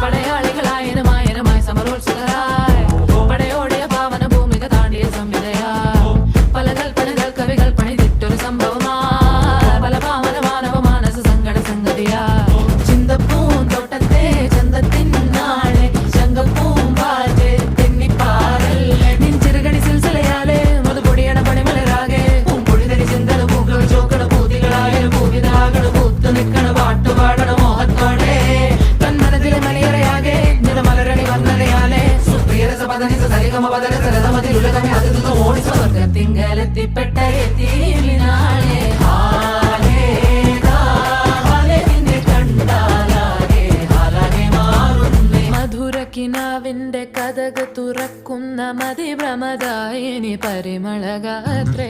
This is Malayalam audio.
പടയാളികളായനമായനമായി സമരോത്സുകരായി പടയോടിയ പാവന ഭൂമിക താണ്ടിയ സംവിധയായി പല കൽപ്പനകൾ കവികൾ പണിതിട്ടൊരു സംഭവമായി പല പാവന മാനവ മാനസ സങ്കട സംഗതിയായി ചിന്തപ്പൂന്തോട്ടത്തെ ചന്തത്തിൻ നാളെ ശങ്കപ്പൂമ്പാറ്റ് തെന്നിപ്പാറല്ലേ നിൻ ചെറുകടി സിൽസിലയാലേ മധുപൊടിയണ പണിമലരാകെ പൂമ്പൊടിതരി ചിന്തന പൂക്കൾ ചോക്കണ പൂതികളായ പൂവിതാകള് പൂത്തു നിൽക്കണ പാട്ടുപാടണ മോഹത്തോടെ തന്മനത്തിലെ മലയറയാകെ നിറമലരണി വർണ്ണനയാലേ സുപ്രിയരസ പദനിസ സരിഗമ പദന സരതമതിലുലകമേ അതിർന്ന ഓടി സ്വർഗത്തിങ്കലെത്തിപ്പെട്ട എത്തിയിലിനാളെ മധുരക്കിനാവിന്റെ കഥക തുറക്കുന്ന മതിഭ്രമദായിനി പരിമളഗാത്രേ